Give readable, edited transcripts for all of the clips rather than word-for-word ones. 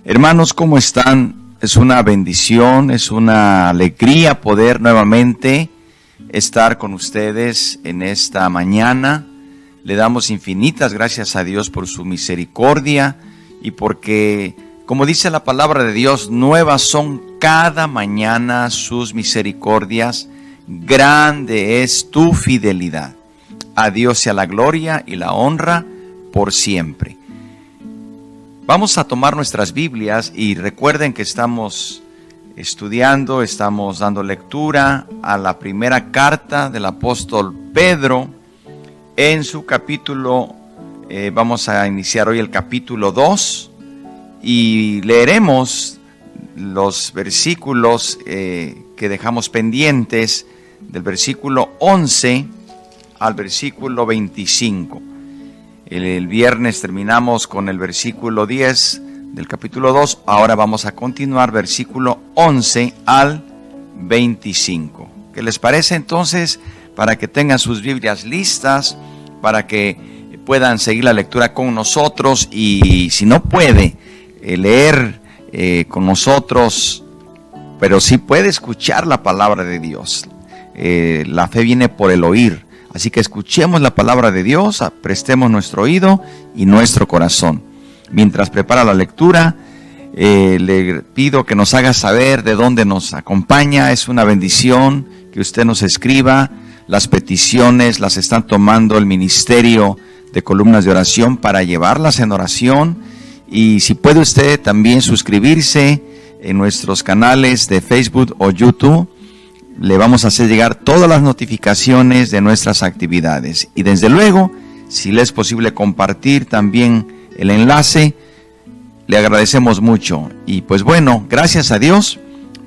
Hermanos, ¿cómo están? Es una bendición, es una alegría poder nuevamente estar con ustedes en esta mañana. Le damos infinitas gracias a Dios por su misericordia y porque, como dice la palabra de Dios, nuevas son cada mañana sus misericordias. Grande es tu fidelidad. A Dios sea la gloria y la honra por siempre. Vamos a tomar nuestras Biblias y recuerden que estamos estudiando, estamos dando lectura a la primera carta del apóstol Pedro en su capítulo. Vamos a iniciar hoy el capítulo 2 y leeremos los versículos que dejamos pendientes del versículo 11 al versículo 25. El viernes terminamos con el versículo 10 del capítulo 2. Ahora vamos a continuar versículo 11 al 25. ¿Qué les parece entonces? Para que tengan sus Biblias listas, para que puedan seguir la lectura con nosotros. Y si no puede leer con nosotros, pero sí puede escuchar la palabra de Dios. La fe viene por el oír. Así que escuchemos la palabra de Dios, prestemos nuestro oído y nuestro corazón. Mientras prepara la lectura, le pido que nos haga saber de dónde nos acompaña. Es una bendición que usted nos escriba. Las peticiones las están tomando el Ministerio de Columnas de Oración para llevarlas en oración. Y si puede usted también suscribirse en nuestros canales de Facebook o YouTube, le vamos a hacer llegar todas las notificaciones de nuestras actividades. Y desde luego, si le es posible compartir también el enlace, le agradecemos mucho. Y pues bueno, gracias a Dios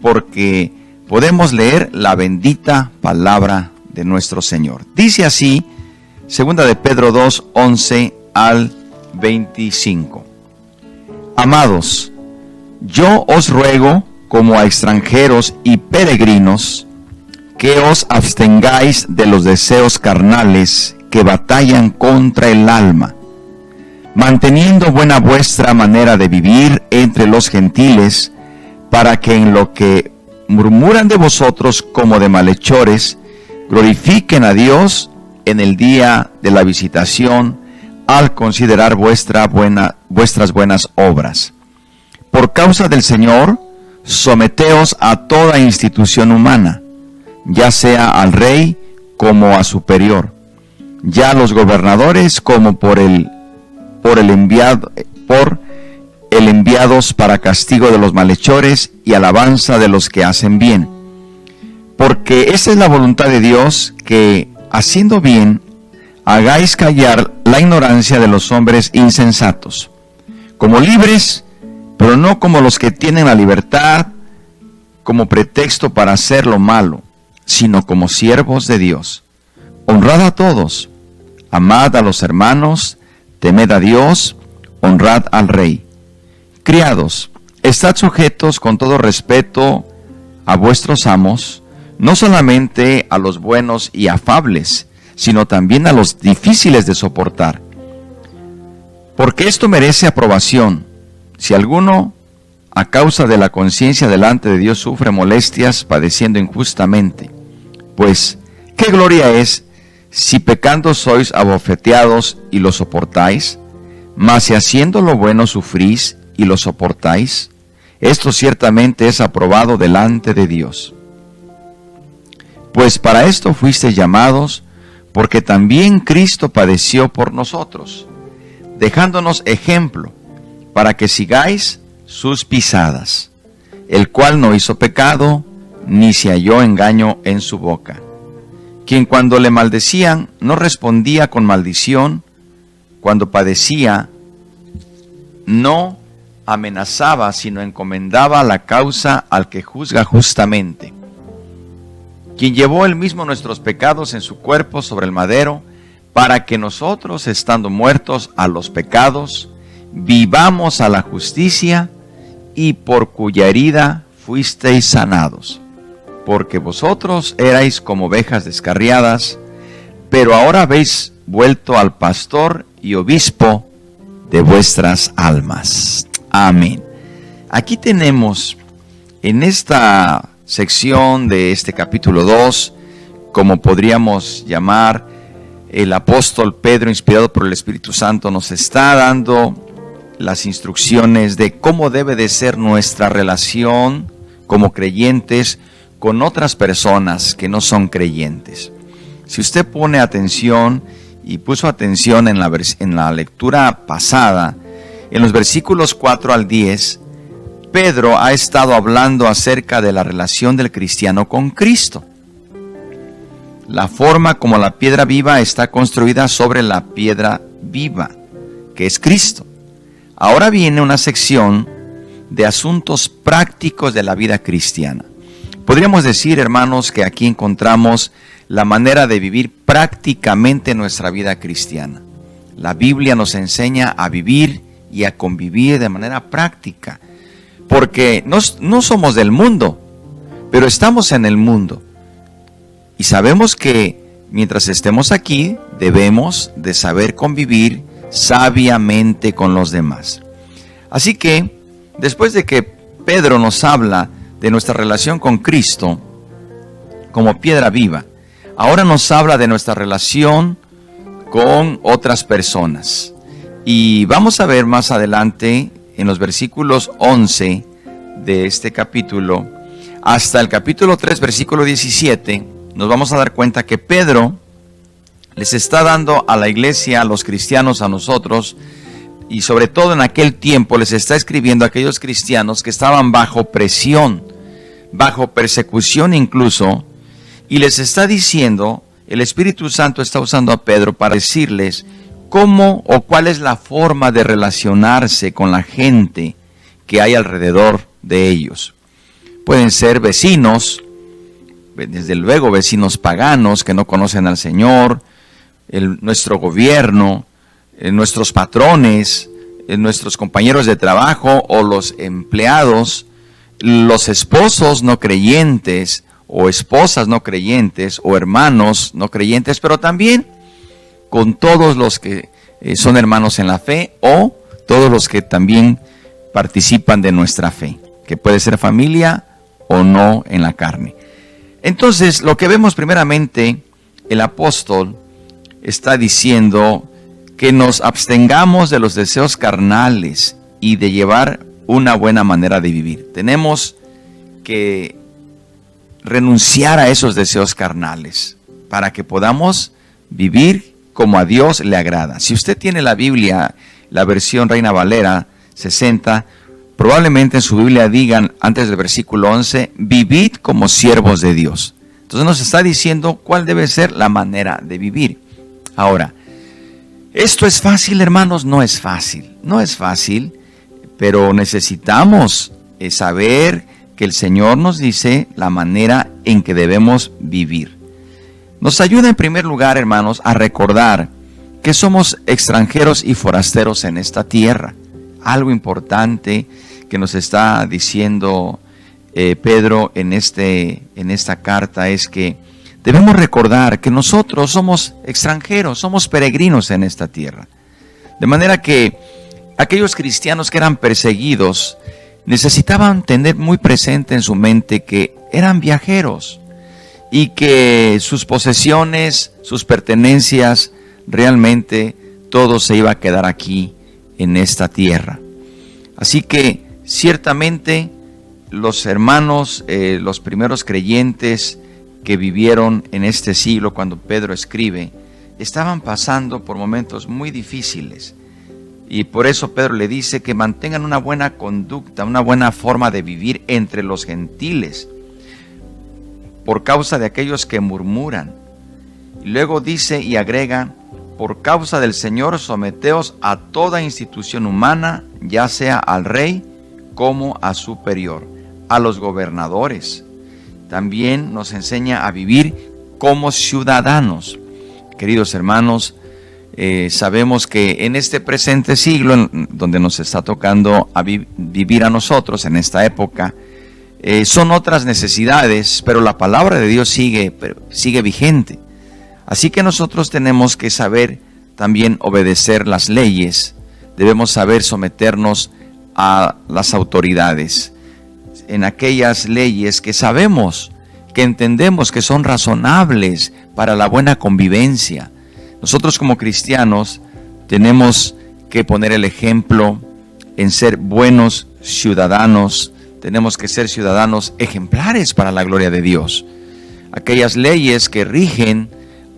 porque podemos leer la bendita palabra de nuestro Señor. Dice así, 2 de Pedro 2, 11 al 25. Amados, yo os ruego como a extranjeros y peregrinos, que os abstengáis de los deseos carnales que batallan contra el alma, manteniendo buena vuestra manera de vivir entre los gentiles, para que en lo que murmuran de vosotros como de malhechores, glorifiquen a Dios en el día de la visitación, al considerar vuestras buenas obras. Por causa del Señor, someteos a toda institución humana, ya sea al rey como a superior, ya a los gobernadores como por el enviados para castigo de los malhechores y alabanza de los que hacen bien. Porque esa es la voluntad de Dios, que haciendo bien hagáis callar la ignorancia de los hombres insensatos, como libres, pero no como los que tienen la libertad como pretexto para hacer lo malo, sino como siervos de Dios. Honrad a todos, amad a los hermanos, temed a Dios, honrad al rey. Criados, estad sujetos con todo respeto a vuestros amos, no solamente a los buenos y afables, sino también a los difíciles de soportar. Porque esto merece aprobación. Si alguno, a causa de la conciencia delante de Dios, sufre molestias padeciendo injustamente, pues, ¿qué gloria es si pecando sois abofeteados y lo soportáis? Mas si haciendo lo bueno sufrís y lo soportáis, esto ciertamente es aprobado delante de Dios. Pues para esto fuisteis llamados, porque también Cristo padeció por nosotros, dejándonos ejemplo, para que sigáis sus pisadas, el cual no hizo pecado, ni se halló engaño en su boca, quien cuando le maldecían no respondía con maldición, cuando padecía no amenazaba, sino encomendaba la causa al que juzga justamente, quien llevó él mismo nuestros pecados en su cuerpo sobre el madero, para que nosotros, estando muertos a los pecados, vivamos a la justicia, y por cuya herida fuisteis sanados. Porque vosotros erais como ovejas descarriadas, pero ahora habéis vuelto al pastor y obispo de vuestras almas. Amén. Aquí tenemos en esta sección de este capítulo 2, como podríamos llamar, el apóstol Pedro, inspirado por el Espíritu Santo, nos está dando las instrucciones de cómo debe de ser nuestra relación como creyentes con otras personas que no son creyentes. Si usted pone atención y puso atención en la lectura pasada, en los versículos 4 al 10, Pedro ha estado hablando acerca de la relación del cristiano con Cristo. La forma como la piedra viva está construida sobre la piedra viva, que es Cristo. Ahora viene una sección de asuntos prácticos de la vida cristiana. Podríamos decir, hermanos, que aquí encontramos la manera de vivir prácticamente nuestra vida cristiana. La Biblia nos enseña a vivir y a convivir de manera práctica, porque no somos del mundo, pero estamos en el mundo. Y sabemos que mientras estemos aquí, debemos de saber convivir sabiamente con los demás. Así que, después de que Pedro nos habla de nuestra relación con Cristo como piedra viva, ahora nos habla de nuestra relación con otras personas. Y vamos a ver más adelante, en los versículos 11 de este capítulo, hasta el capítulo 3, versículo 17, nos vamos a dar cuenta que Pedro les está dando a la iglesia, a los cristianos, a nosotros, y sobre todo en aquel tiempo les está escribiendo a aquellos cristianos que estaban bajo presión, bajo persecución incluso, y les está diciendo, el Espíritu Santo está usando a Pedro para decirles cómo o cuál es la forma de relacionarse con la gente que hay alrededor de ellos. Pueden ser vecinos, desde luego vecinos paganos que no conocen al Señor, nuestro gobierno, nuestros patrones, nuestros compañeros de trabajo o los empleados, los esposos no creyentes o esposas no creyentes o hermanos no creyentes, pero también con todos los que son hermanos en la fe o todos los que también participan de nuestra fe, que puede ser familia o no en la carne. Entonces, lo que vemos primeramente, el apóstol está diciendo que nos abstengamos de los deseos carnales y de llevar una buena manera de vivir. Tenemos que renunciar a esos deseos carnales para que podamos vivir como a Dios le agrada. Si usted tiene la Biblia, la versión Reina Valera 60, probablemente en su Biblia digan antes del versículo 11, vivid como siervos de Dios. Entonces nos está diciendo cuál debe ser la manera de vivir. Ahora, ¿esto es fácil, hermanos? No es fácil, pero necesitamos saber que el Señor nos dice la manera en que debemos vivir. Nos ayuda en primer lugar, hermanos, a recordar que somos extranjeros y forasteros en esta tierra. Algo importante que nos está diciendo Pedro en esta carta es que debemos recordar que nosotros somos extranjeros, somos peregrinos en esta tierra. De manera que aquellos cristianos que eran perseguidos necesitaban tener muy presente en su mente que eran viajeros y que sus posesiones, sus pertenencias, realmente todo se iba a quedar aquí en esta tierra. Así que ciertamente los hermanos, los primeros creyentes que vivieron en este siglo cuando Pedro escribe, estaban pasando por momentos muy difíciles. Y por eso Pedro le dice que mantengan una buena conducta, una buena forma de vivir entre los gentiles, por causa de aquellos que murmuran. Y luego dice y agrega, por causa del Señor someteos a toda institución humana, ya sea al rey como a superior, a los gobernadores. También nos enseña a vivir como ciudadanos. Queridos hermanos, sabemos que en este presente siglo, donde nos está tocando vivir a nosotros en esta época, son otras necesidades, pero la palabra de Dios sigue vigente. Así que nosotros tenemos que saber también obedecer las leyes, debemos saber someternos a las autoridades, en aquellas leyes que sabemos, que entendemos que son razonables para la buena convivencia. Nosotros como cristianos tenemos que poner el ejemplo en ser buenos ciudadanos. Tenemos que ser ciudadanos ejemplares para la gloria de Dios. Aquellas leyes que rigen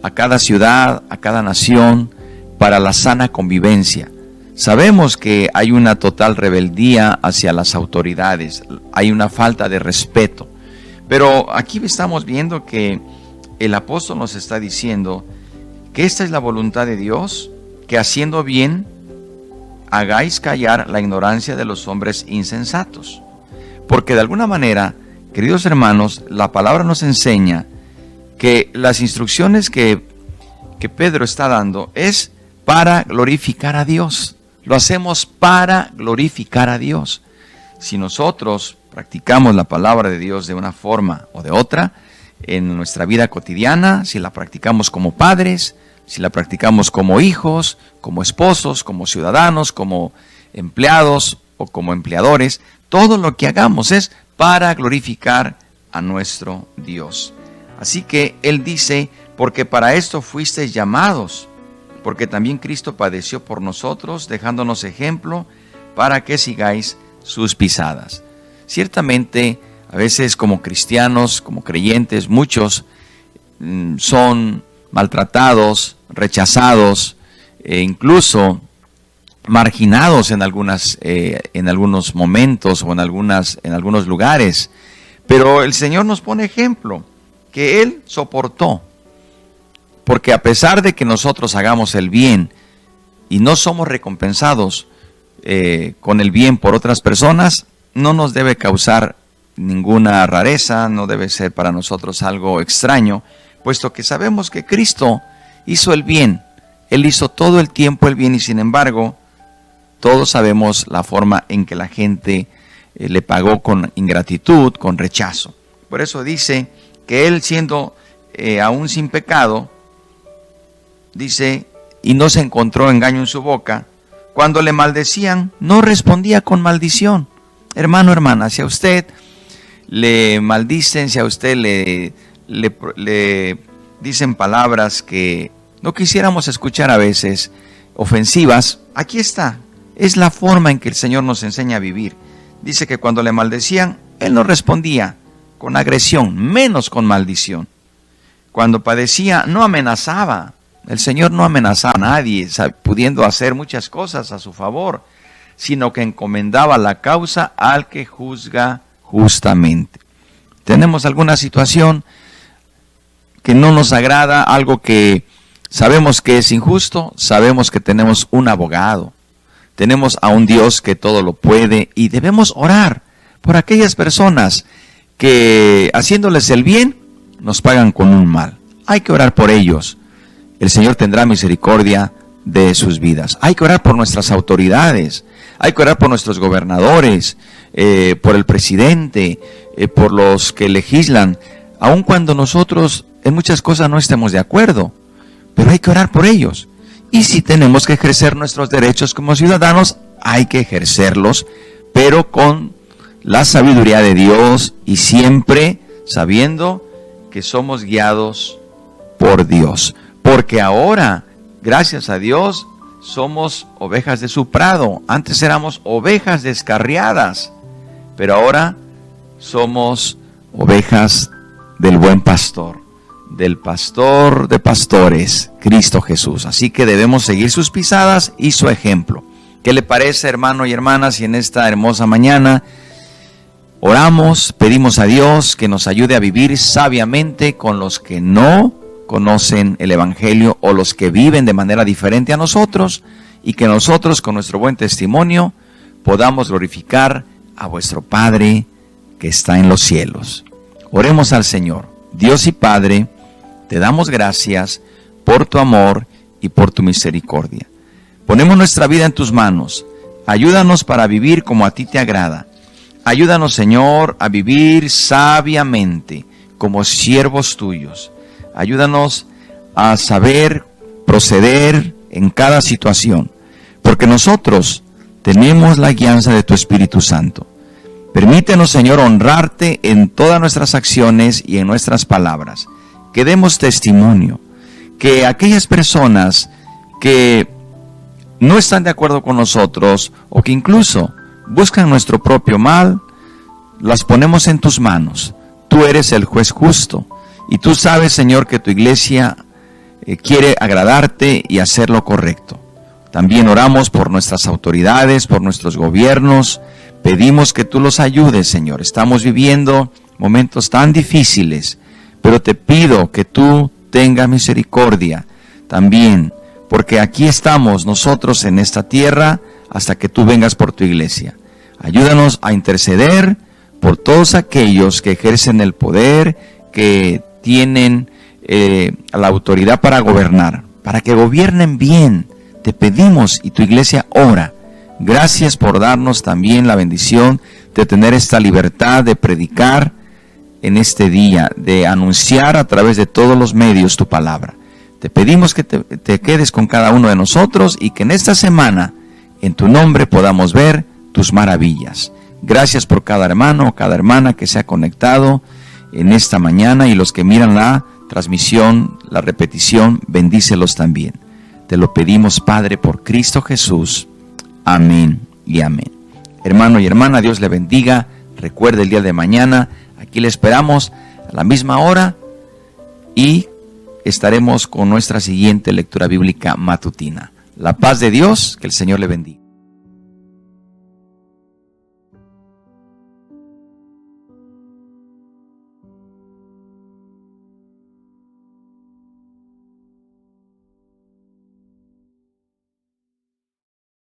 a cada ciudad, a cada nación, para la sana convivencia. Sabemos que hay una total rebeldía hacia las autoridades, hay una falta de respeto. Pero aquí estamos viendo que el apóstol nos está diciendo que esta es la voluntad de Dios, que haciendo bien hagáis callar la ignorancia de los hombres insensatos. Porque de alguna manera, queridos hermanos, la palabra nos enseña que las instrucciones que Pedro está dando es para glorificar a Dios. Lo hacemos para glorificar a Dios. Si nosotros practicamos la palabra de Dios de una forma o de otra en nuestra vida cotidiana, si la practicamos como padres, si la practicamos como hijos, como esposos, como ciudadanos, como empleados o como empleadores, todo lo que hagamos es para glorificar a nuestro Dios. Así que Él dice, porque para esto fuisteis llamados, porque también Cristo padeció por nosotros, dejándonos ejemplo para que sigáis sus pisadas. Ciertamente, a veces como cristianos, como creyentes, muchos son maltratados, rechazados, e incluso marginados en algunos momentos o en algunos lugares. Pero el Señor nos pone ejemplo que Él soportó. Porque a pesar de que nosotros hagamos el bien y no somos recompensados con el bien por otras personas, no nos debe causar ninguna rareza, no debe ser para nosotros algo extraño, puesto que sabemos que Cristo hizo el bien. Él hizo todo el tiempo el bien y sin embargo, todos sabemos la forma en que la gente le pagó con ingratitud, con rechazo. Por eso dice que Él siendo aún sin pecado, dice, y no se encontró engaño en su boca, cuando le maldecían, no respondía con maldición. Hermano, hermana, si a usted le maldicen, si a usted le dicen palabras que no quisiéramos escuchar a veces, ofensivas, aquí está. Es la forma en que el Señor nos enseña a vivir. Dice que cuando le maldecían, Él no respondía con agresión, menos con maldición. Cuando padecía, no amenazaba. El Señor no amenazaba a nadie, pudiendo hacer muchas cosas a su favor, sino que encomendaba la causa al que juzga justamente. Tenemos alguna situación que no nos agrada, algo que sabemos que es injusto, sabemos que tenemos un abogado, tenemos a un Dios que todo lo puede y debemos orar por aquellas personas que haciéndoles el bien nos pagan con un mal. Hay que orar por ellos. El Señor tendrá misericordia de sus vidas. Hay que orar por nuestras autoridades, hay que orar por nuestros gobernadores, por el presidente, por los que legislan, aun cuando nosotros en muchas cosas no estemos de acuerdo, pero hay que orar por ellos. Y si tenemos que ejercer nuestros derechos como ciudadanos, hay que ejercerlos, pero con la sabiduría de Dios y siempre sabiendo que somos guiados por Dios. Porque ahora, gracias a Dios, somos ovejas de su prado. Antes éramos ovejas descarriadas, pero ahora somos ovejas del buen pastor, del pastor de pastores, Cristo Jesús. Así que debemos seguir sus pisadas y su ejemplo. ¿Qué le parece, hermano y hermana, si en esta hermosa mañana oramos, pedimos a Dios que nos ayude a vivir sabiamente con los que no conocen el Evangelio o los que viven de manera diferente a nosotros, y que nosotros con nuestro buen testimonio podamos glorificar a vuestro Padre que está en los cielos? Oremos al Señor. Dios y Padre, te damos gracias por tu amor y por tu misericordia. Ponemos nuestra vida en tus manos. Ayúdanos para vivir como a ti te agrada. Ayúdanos, Señor, a vivir sabiamente como siervos tuyos. Ayúdanos a saber proceder en cada situación, porque nosotros tenemos la guianza de tu Espíritu Santo. Permítenos, Señor, honrarte en todas nuestras acciones y en nuestras palabras. Que demos testimonio, que aquellas personas que no están de acuerdo con nosotros o que incluso buscan nuestro propio mal, las ponemos en tus manos. Tú eres el juez justo y tú sabes, Señor, que tu iglesia quiere agradarte y hacer lo correcto. También oramos por nuestras autoridades, por nuestros gobiernos. Pedimos que tú los ayudes, Señor. Estamos viviendo momentos tan difíciles, pero te pido que tú tengas misericordia también, porque aquí estamos nosotros en esta tierra hasta que tú vengas por tu iglesia. Ayúdanos a interceder por todos aquellos que ejercen el poder, que tienen la autoridad para gobernar, para que gobiernen bien. Te pedimos y tu iglesia ora. Gracias por darnos también la bendición de tener esta libertad de predicar en este día, de anunciar a través de todos los medios tu palabra. Te pedimos que te quedes con cada uno de nosotros y que en esta semana, en tu nombre, podamos ver tus maravillas. Gracias por cada hermano o cada hermana que se ha conectado en esta mañana y los que miran la transmisión, la repetición, bendícelos también. Te lo pedimos, Padre, por Cristo Jesús. Amén y amén. Hermano y hermana, Dios le bendiga. Recuerde el día de mañana, aquí le esperamos a la misma hora y estaremos con nuestra siguiente lectura bíblica matutina. La paz de Dios, que el Señor le bendiga.